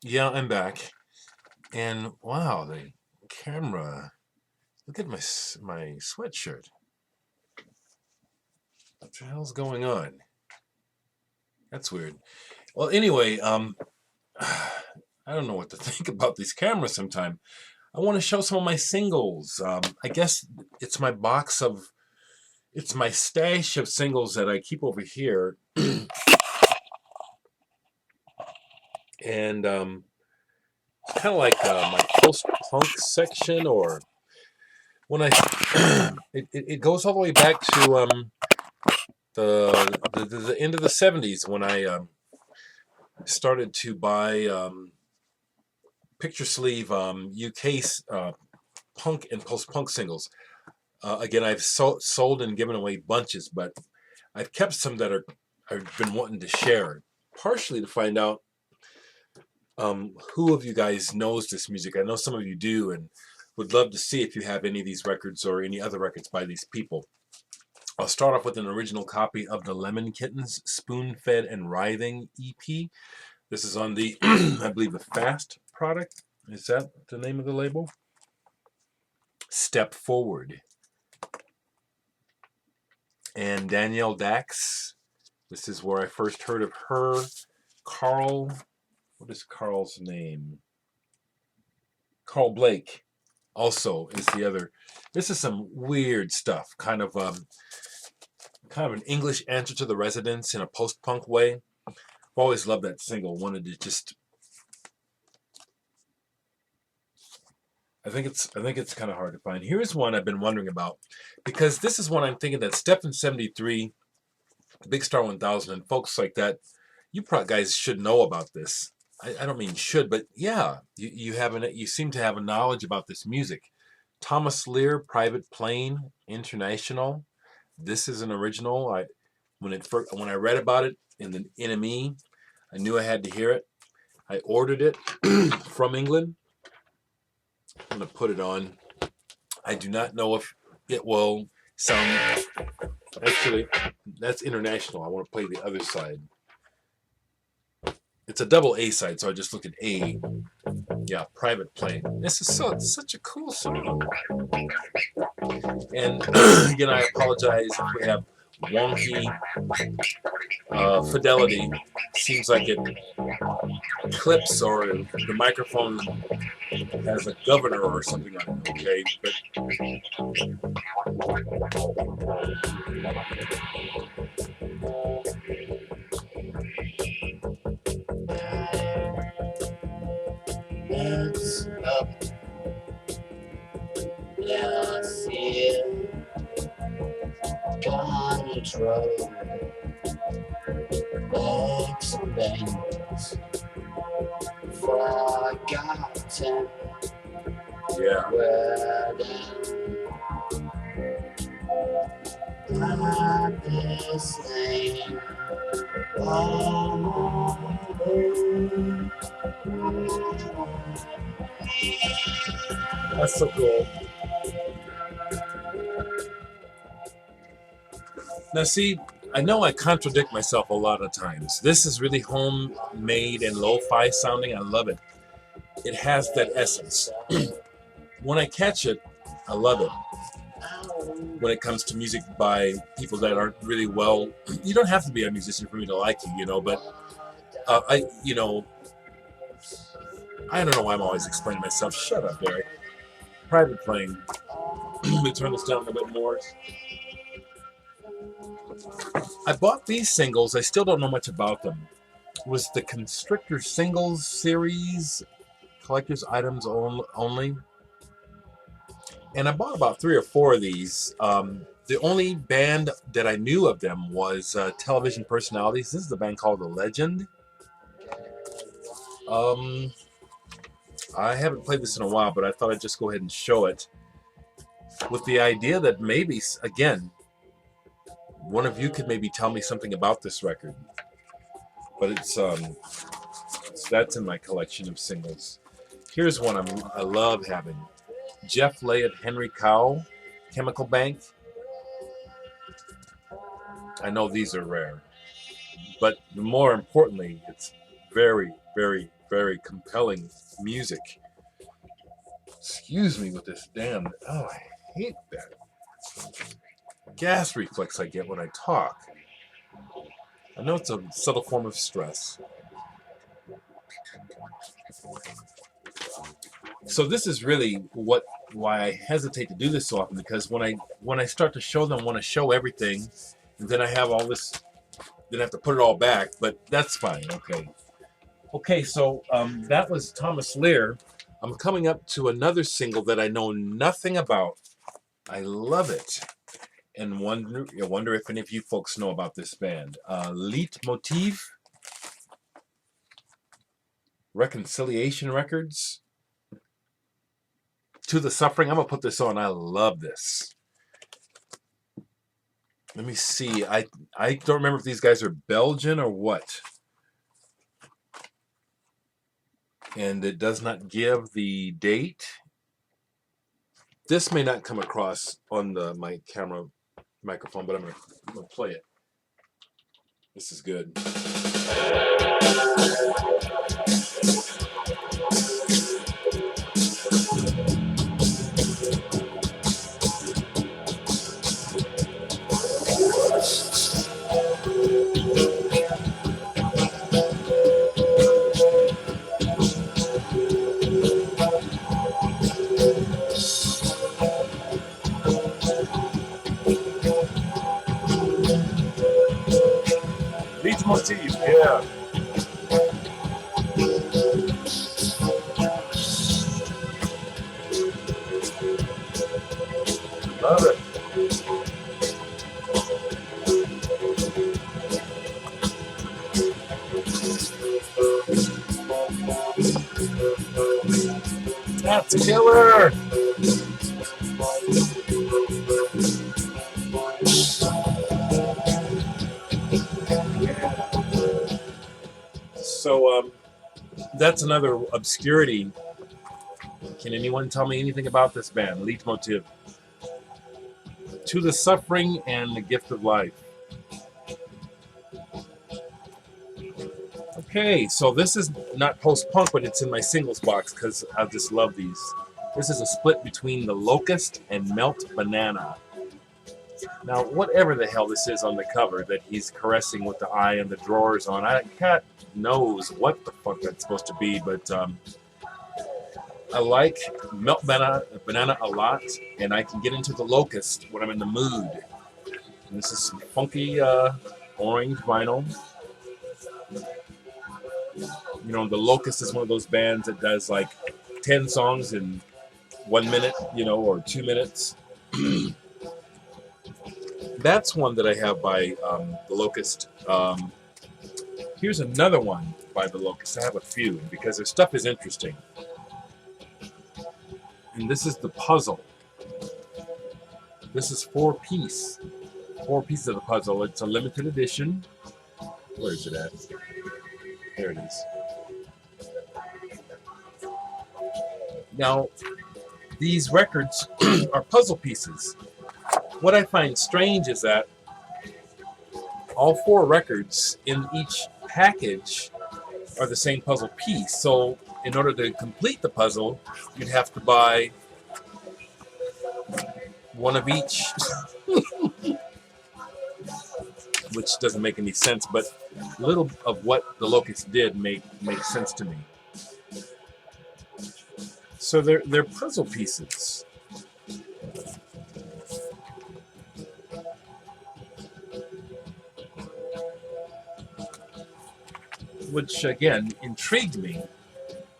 Yeah, I'm back. And wow, the camera. Look at my sweatshirt. What the hell's going on? That's weird. Well, anyway, I don't know what to think about these cameras sometime. I want to show some of my singles. I guess it's my box of, it's my stash of singles that I keep over here. And it's kind of like my post-punk section, or when I, it goes all the way back to the end of the 70s when I started to buy picture sleeve UK punk and post-punk singles. Again, I've sold and given away bunches, but I've kept some that I've been wanting to share, partially to find out who of you guys knows this music. I know some of you do, and would love to see if you have any of these records or any other records by these people. I'll start off with an original copy of the Lemon Kittens Spoon-Fed and Writhing EP. This is on the, I believe, the Fast product. Is that the name of the label? Step Forward. And Danielle Dax. This is where I first heard of her. Carl, what is Carl's name? Carl Blake also is the other. This is some weird stuff. Kind of an English answer to the Residents in a post-punk way. I've always loved that single. Wanted to just, I think it's kind of hard to find. Here's one I've been wondering about, because this is one I'm thinking that Step in 73, Big Star 1000, and folks like that, you probably guys should know about this. I don't mean should, but yeah, you seem to have a knowledge about this music. Thomas Lear, Private Plane International. This is an original. When I read about it in the NME, I knew I had to hear it. I ordered it from England. I'm going to put it on. I do not know if it will sound. Actually, that's international. I want to play the other side. It's a double A side, so I just look at A. Yeah, Private Plane. This is such a cool song. And again, I apologize if we have wonky fidelity. Seems like it clips, or the microphone has a governor or something on it. Okay, It's up, yes, in control. Explains forgotten yeah. where this name. That's so cool. Now, see, I know I contradict myself a lot of times. This is really homemade and lo-fi sounding. I love it. It has that essence. When I catch it, I love it. When it comes to music by people that aren't really well, you don't have to be a musician for me to like you, but I don't know why I'm always explaining myself. Shut up, Dereck. Private Plane. Let me turn this down a bit more. I bought these singles. I still don't know much about them. It was the Constrictor Singles series, collector's items only. And I bought about 3 or 4 of these. The only band that I knew of them was Television Personalities. This is a band called The Legend. I haven't played this in a while, but I thought I'd just go ahead and show it, with the idea that maybe, again, one of you could maybe tell me something about this record. But that's in my collection of singles. Here's one I love having. Jeff Lay at Henry Cow, Chemical Bank. I know these are rare, but more importantly, it's very, very very compelling music. Excuse me with this damn. Oh, I hate that gas reflex I get when I talk. I know it's a subtle form of stress. So this is really why I hesitate to do this so often, because when I start to show them, I want to show everything, and then I have all this, then I have to put it all back. But that's fine. Okay. So that was Thomas Leer. I'm coming up to another single that I know nothing about. I love it, and wonder if any of you folks know about this band. Leitmotiv, Reconciliation Records. To the Suffering. I'm gonna put this on. I love this. Let me see. I don't remember if these guys are Belgian or what. And it does not give the date. This may not come across on my camera microphone, but I'm gonna play it. This is good. Leitmotiv, yeah. Love it. That's a killer. So that's another obscurity. Can anyone tell me anything about this band, Leitmotiv? To the Suffering and the Gift of Life. Okay, so this is not post-punk, but it's in my singles box because I just love these. This is a split between the Locust and Melt Banana. Now, whatever the hell this is on the cover that he's caressing with the eye and the drawers on, God knows what the fuck that's supposed to be, but I like Melt Banana a lot, and I can get into the Locust when I'm in the mood. And this is some funky orange vinyl. You know, the Locust is one of those bands that does like 10 songs in 1 minute, or 2 minutes. That's one that I have by the Locust. Here's another one by the Locust. I have a few because their stuff is interesting. And this is the Puzzle. This is 4 pieces of the puzzle. It's a limited edition. Where is it at? There it is. Now, these records are puzzle pieces. What I find strange is that all 4 records in each package are the same puzzle piece. So in order to complete the puzzle, you'd have to buy one of each, which doesn't make any sense, but little of what the Locust did makes sense to me. So they're puzzle pieces. Which again intrigued me.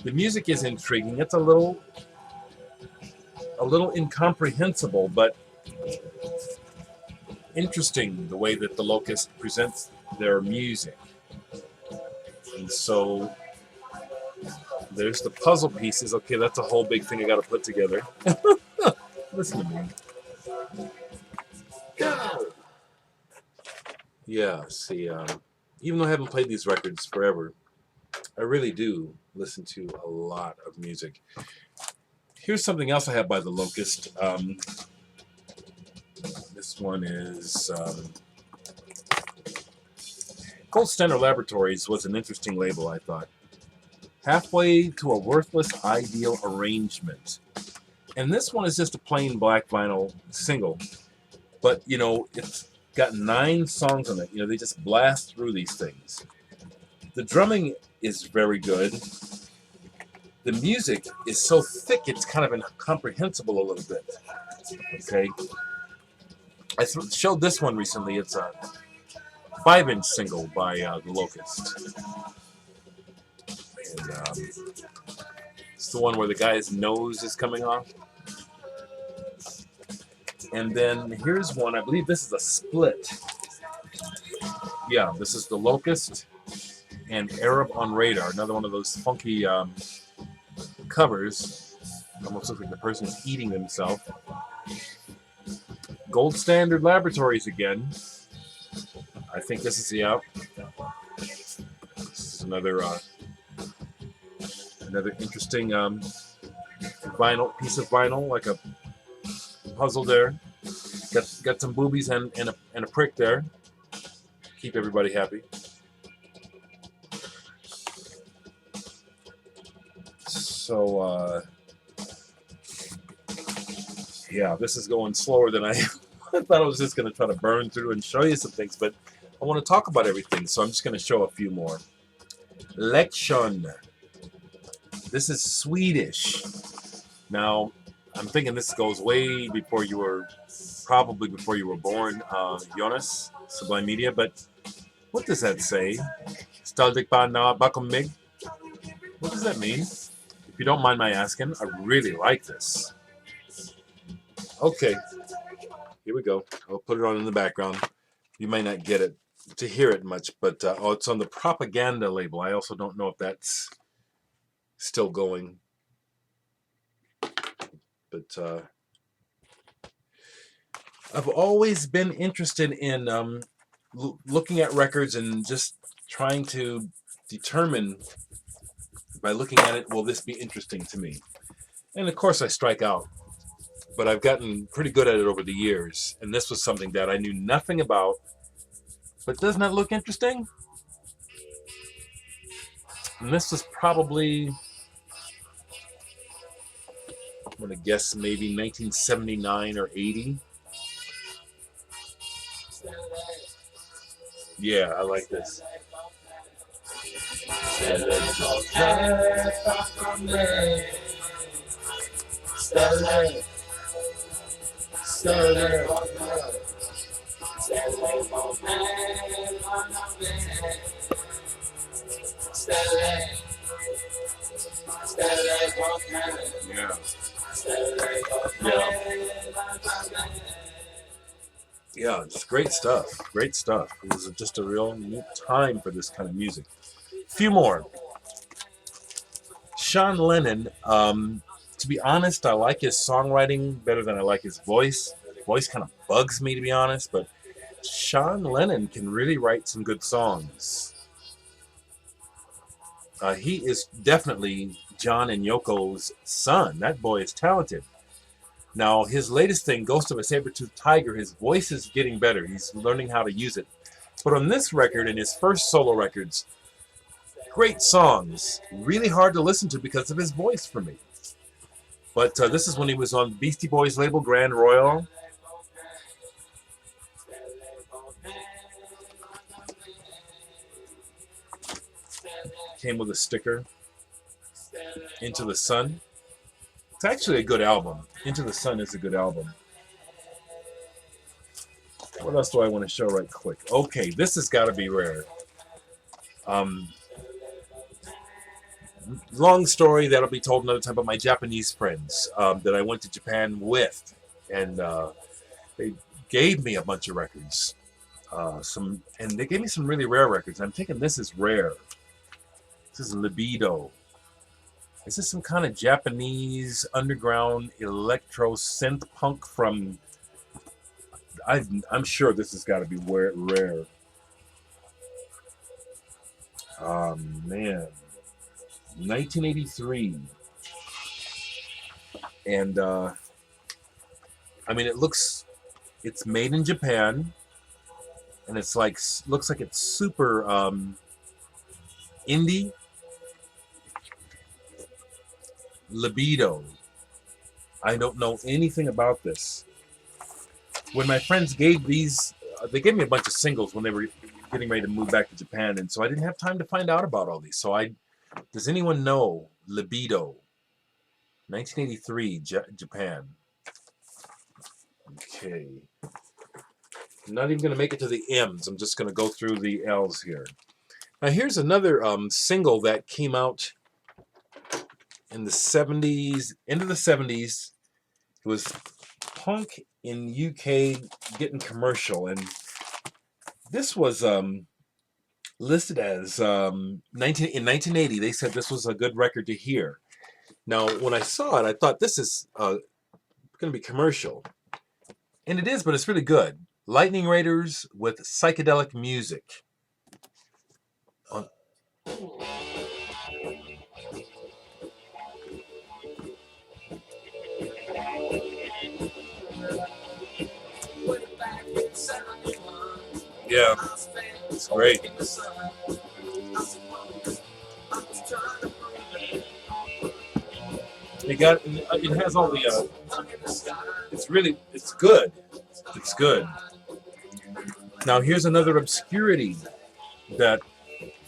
The music is intriguing. It's a little incomprehensible, but interesting the way that the Locust presents their music. And so there's the puzzle pieces. Okay, that's a whole big thing I got to put together. Listen to me. Yeah, see, even though I haven't played these records forever, I really do listen to a lot of music. Here's something else I have by the Locust. This one is Gold Standard Laboratories was an interesting label, I thought. Halfway to a Worthless Ideal Arrangement. And this one is just a plain black vinyl single. But, you know, it's got 9 songs on it. You know, they just blast through these things. The drumming is very good. The music is so thick, it's kind of incomprehensible a little bit. Okay. I showed this one recently. It's a 5-inch single by the Locust. And it's the one where the guy's nose is coming off. And then here's one, I believe this is a split. Yeah, this is the Locust and Arab on Radar, another one of those funky covers. Almost looks like the person's eating themselves. Gold Standard Laboratories again. I think this is this is another interesting vinyl piece of vinyl, like a puzzle there. Got some boobies and a prick there. Keep everybody happy. So yeah, this is going slower than I thought. I was just going to try to burn through and show you some things, but I want to talk about everything, so I'm just going to show a few more. Lection. This is Swedish. Now, I'm thinking this goes way before you were, probably before you were born, Jonas, Sublime Media, but what does that say? Staldik bana bakom mig? What does that mean? If you don't mind my asking, I really like this. Okay, here we go. I'll put it on in the background. You may not get it to hear it much, but oh, it's on the Propaganda label. I also don't know if that's still going. But I've always been interested in looking at records and just trying to determine by looking at it, will this be interesting to me? And of course I strike out. But I've gotten pretty good at it over the years. And this was something that I knew nothing about. But doesn't that look interesting? And this was probably, I'm going to guess maybe 1979 or 80. Yeah, I like this. Yeah. Yeah, it's great stuff. Great stuff. It was just a real neat time for this kind of music. A few more. Sean Lennon, to be honest, I like his songwriting better than I like his voice. His voice kind of bugs me, to be honest, but Sean Lennon can really write some good songs. He is definitely John and Yoko's son. That boy is talented. Now, his latest thing, Ghost of a Saber-Toothed Tiger, his voice is getting better. He's learning how to use it. But on this record and his first solo records, great songs. Really hard to listen to because of his voice for me. But this is when he was on Beastie Boys label, Grand Royal. Came with a sticker. Into the Sun. It's actually a good album. Into the Sun is a good album. What else do I want to show right quick? Okay, this has got to be rare. Long story that'll be told another time, but my Japanese friends that I went to Japan with, and they gave me a bunch of records. And they gave me some really rare records. I'm thinking this is rare. This is Libido. Is this some kind of Japanese underground electro synth punk from... I'm sure this has got to be rare. Man. 1983. And, I mean, it's made in Japan. And it's looks like it's super indie. Libido. I don't know anything about this. When my friends gave these, they gave me a bunch of singles when they were getting ready to move back to Japan, and so I didn't have time to find out about all these. So does anyone know Libido? 1983, Japan. Okay. I'm not even going to make it to the M's. I'm just going to go through the L's here. Now here's another single that came out in the 70s, into the 70s. It was punk in UK getting commercial, and this was listed as in 1980. They said this was a good record to hear. Now, when I saw it, I thought this is going to be commercial, and it is, but it's really good. Lightning Raiders with psychedelic music. Yeah, it's great. It has all the it's good. It's good. Now here's another obscurity that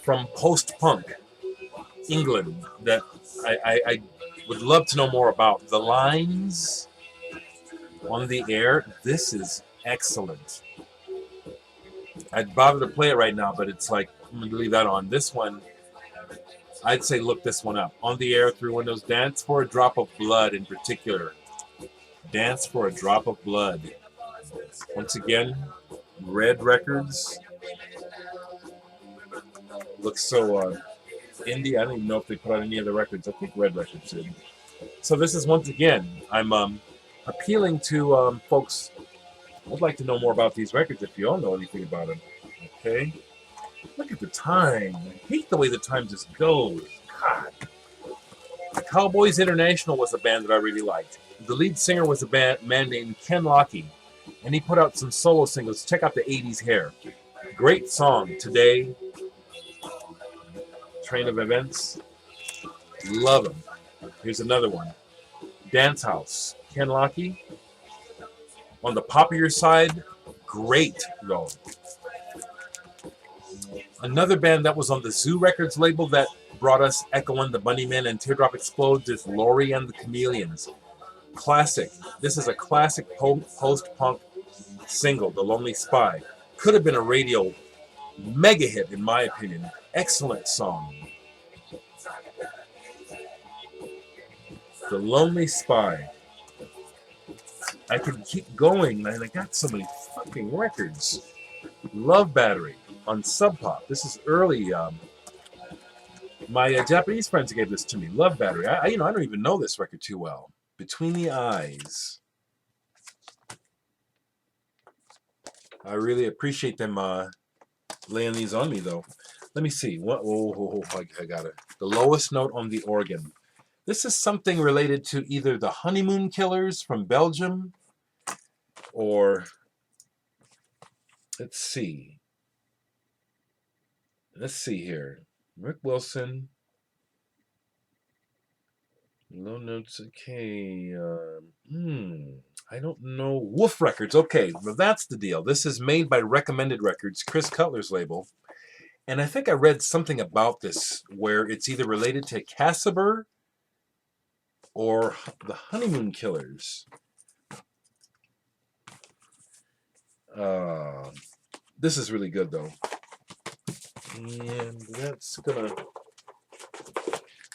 from post-punk England that I would love to know more about. The Lines on the Air. This is excellent. I'd bother to play it right now, but it's like, I'm going to leave that on. This one, I'd say look this one up. On the Air, Through Windows, Dance for a Drop of Blood in particular. Dance for a Drop of Blood. Once again, Red Records. Looks so indie. I don't even know if they put out any other records. I think Red Records did. So this is, once again, I'm appealing to folks. I'd like to know more about these records if you all know anything about them. Okay? Look at the time. I hate the way the time just goes. God. Cowboys International was a band that I really liked. The lead singer was a man named Ken Lockey, and he put out some solo singles. Check out the 80s Hair. Great song. Today. Train of Events. Love them. Here's another one. Dance House. Ken Lockey. On the popular side, great though. Another band that was on the Zoo Records label that brought us Echo and the Bunnymen and Teardrop Explodes is Laurie and the Chameleons. Classic. This is a classic post-punk single, The Lonely Spy. Could have been a radio mega hit in my opinion. Excellent song. The Lonely Spy. I could keep going, man. I got so many fucking records. Love Battery on Sub Pop. This is early. My Japanese friends gave this to me. Love Battery. I don't even know this record too well. Between the Eyes. I really appreciate them laying these on me, though. Let me see. What? I got it. The Lowest Note on the Organ. This is something related to either the Honeymoon Killers from Belgium or, let's see here. Rick Wilson. Low Notes, okay. I don't know. Wolf Records, okay. Well, that's the deal. This is made by Recommended Records, Chris Cutler's label. And I think I read something about this where it's either related to Cassaber or the Honeymoon Killers. This is really good, though. And that's gonna...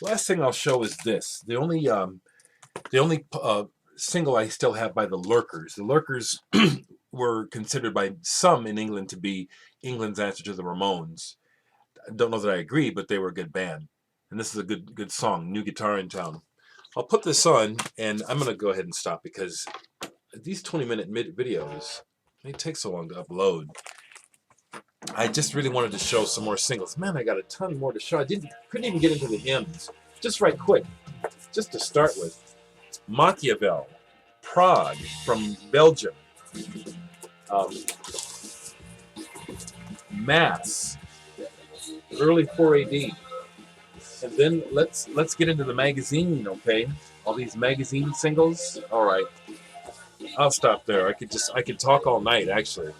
Last thing I'll show is this. The only single I still have by the Lurkers. The Lurkers were considered by some in England to be England's answer to the Ramones. I don't know that I agree, but they were a good band. And this is a good song, New Guitar in Town. I'll put this on, and I'm going to go ahead and stop because these 20-minute videos, they take so long to upload. I just really wanted to show some more singles. Man, I got a ton more to show. I couldn't even get into the hymns. Just right quick, just to start with. Machiavel, Prague from Belgium. Mass, early 4 AD. And then let's get into the magazine, okay? All these magazine singles. All right, I'll stop there. I could talk all night actually.